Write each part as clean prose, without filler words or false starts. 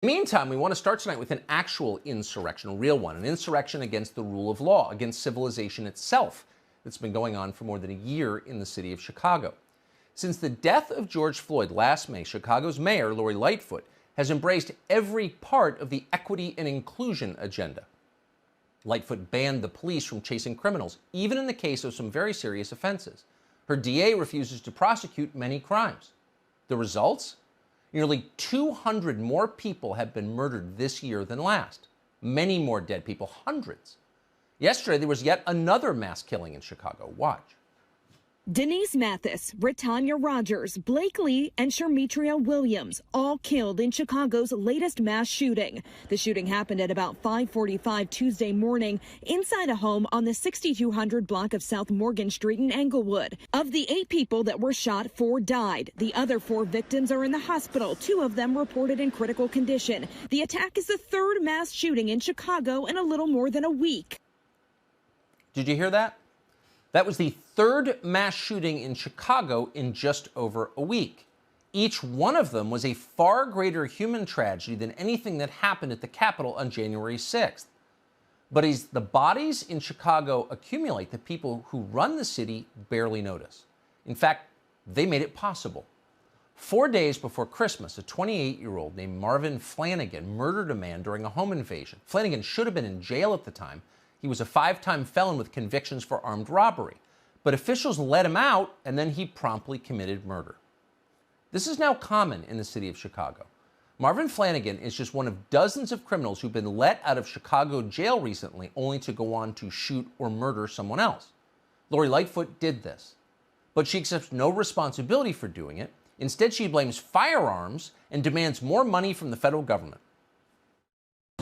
Meantime, we want to start tonight with an actual insurrection, a real one, an insurrection against the rule of law, against civilization itself, that's been going on for more than a year in the city of Chicago. Since the death of George Floyd last May, Chicago's mayor, Lori Lightfoot, has embraced every part of the equity and inclusion agenda. Lightfoot banned the police from chasing criminals, even in the case of some very serious offenses. Her DA refuses to prosecute many crimes. The results? Nearly 200 more people have been murdered this year than last. Many more dead people, hundreds. Yesterday, there was yet another mass killing in Chicago. Watch. Denise Mathis, Brittanya Rogers, Blake Lee, and Shermetria Williams, all killed in Chicago's latest mass shooting. The shooting happened at about 5:45 Tuesday morning inside a home on the 6200 block of South Morgan Street in Englewood. Of the 8 people that were shot, 4 died. The other 4 victims are in the hospital, 2 of them reported in critical condition. The attack is the 3rd mass shooting in Chicago in a little more than a week. Did you hear that? That was the 3rd mass shooting in Chicago in just over a week. Each one of them was a far greater human tragedy than anything that happened at the Capitol on January 6th. But as the bodies in Chicago accumulate, the people who run the city barely notice. In fact, they made it possible. 4 days before Christmas, a 28-year-old named Marvin Flanagan murdered a man during a home invasion. Flanagan should have been in jail at the time. He was a 5-time felon with convictions for armed robbery. But officials let him out, and then he promptly committed murder. This is now common in the city of Chicago. Marvin Flanagan is just one of dozens of criminals who've been let out of Chicago jail recently, only to go on to shoot or murder someone else. Lori Lightfoot did this. But she accepts no responsibility for doing it. Instead, she blames firearms and demands more money from the federal government.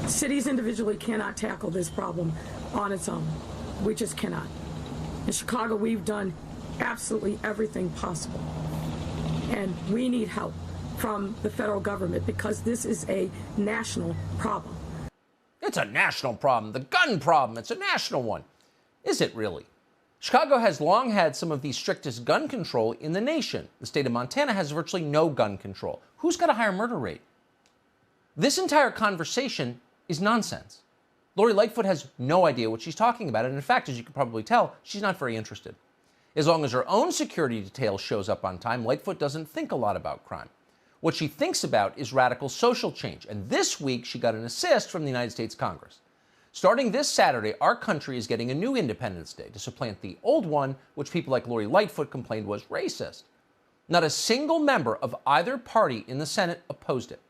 Cities individually cannot tackle this problem on its own. We just cannot. In Chicago, we've done absolutely everything possible. And we need help from the federal government because this is a national problem. It's a national problem. The gun problem, it's a national one. Is it really? Chicago has long had some of the strictest gun control in the nation. The state of Montana has virtually no gun control. Who's got a higher murder rate? This entire conversation is nonsense. Lori Lightfoot has no idea what she's talking about, and in fact, as you can probably tell, she's not very interested. As long as her own security detail shows up on time, Lightfoot doesn't think a lot about crime. What she thinks about is radical social change, and this week she got an assist from the United States Congress. Starting this Saturday, our country is getting a new Independence Day to supplant the old one, which people like Lori Lightfoot complained was racist. Not a single member of either party in the Senate opposed it.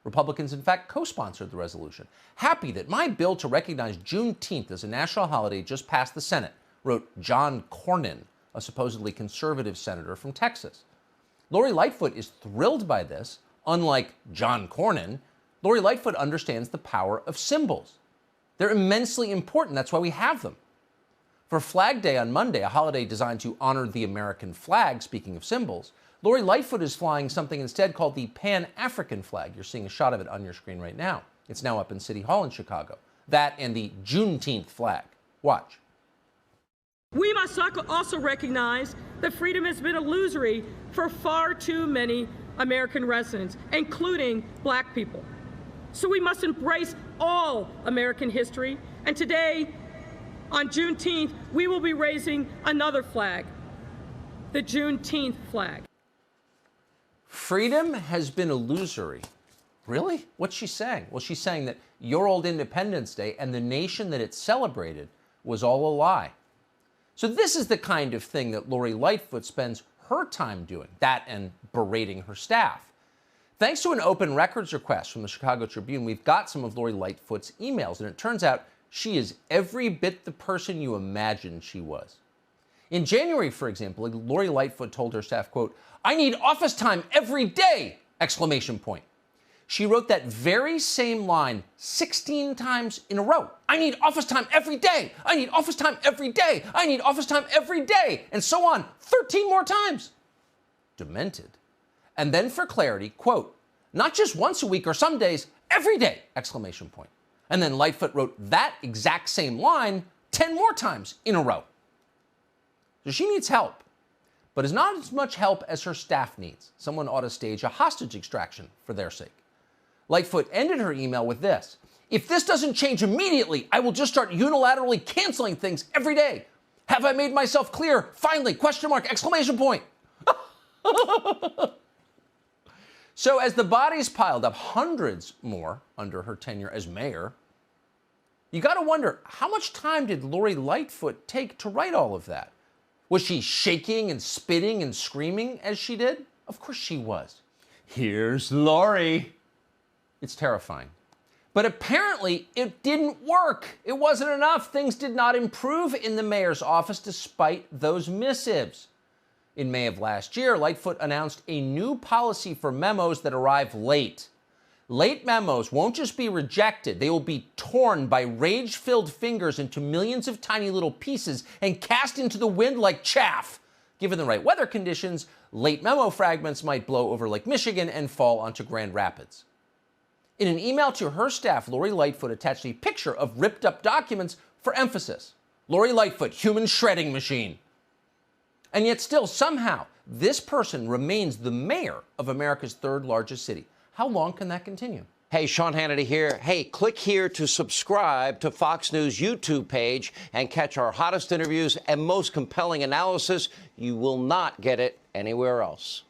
Republicans, in fact, co-sponsored the resolution. Happy that my bill to recognize Juneteenth as a national holiday just passed the Senate, wrote John Cornyn, a supposedly conservative senator from Texas. Lori Lightfoot is thrilled by this. Unlike John Cornyn, Lori Lightfoot understands the power of symbols. They're immensely important. That's why we have them. For Flag Day on Monday, a holiday designed to honor the American flag, speaking of symbols, Lori Lightfoot is flying something instead called the Pan-African flag. You're seeing a shot of it on your screen right now. It's now up in City Hall in Chicago. That and the Juneteenth flag. Watch. We must also recognize that freedom has been illusory for far too many American residents, including Black people. So we must embrace all American history. And today, on Juneteenth, we will be raising another flag, the Juneteenth flag. Freedom has been illusory. Really? What's she saying? Well, she's saying that your old Independence Day and the nation that it celebrated was all a lie. So this is the kind of thing that Lori Lightfoot spends her time doing, that and berating her staff. Thanks to an open records request from the Chicago Tribune, we've got some of Lori Lightfoot's emails, and it turns out she is every bit the person you imagined she was. In January, for example, Lori Lightfoot told her staff, quote, "I need office time every day!" exclamation point. She wrote that very same line 16 times in a row. I need office time every day. I need office time every day. I need office time every day. And so on 13 more times. Demented. And then for clarity, quote, not just once a week or some days, every day, exclamation point. And then Lightfoot wrote that exact same line 10 more times in a row. So she needs help, but is not as much help as her staff needs. Someone ought to stage a hostage extraction for their sake. Lightfoot ended her email with this: "If this doesn't change immediately, I will just start unilaterally canceling things every day. Have I made myself clear? Finally, question mark, exclamation point." So as the bodies piled up, hundreds more under her tenure as mayor, you got to wonder, how much time did Lori Lightfoot take to write all of that? Was she shaking and spitting and screaming as she did? Of course she was. Here's Lori. It's terrifying. But apparently it didn't work. It wasn't enough. Things did not improve in the mayor's office despite those missives. In May of last year, Lightfoot announced a new policy for memos that arrive late. Late memos won't just be rejected, they will be torn by rage-filled fingers into millions of tiny little pieces and cast into the wind like chaff. Given the right weather conditions, late memo fragments might blow over Lake Michigan and fall onto Grand Rapids. In an email to her staff, Lori Lightfoot attached a picture of ripped-up documents for emphasis. Lori Lightfoot, human shredding machine. And yet still, somehow, this person remains the mayor of America's third largest city. How long can that continue? Hey, Sean Hannity here. Hey, click here to subscribe to Fox News YouTube page and catch our hottest interviews and most compelling analysis. You will not get it anywhere else.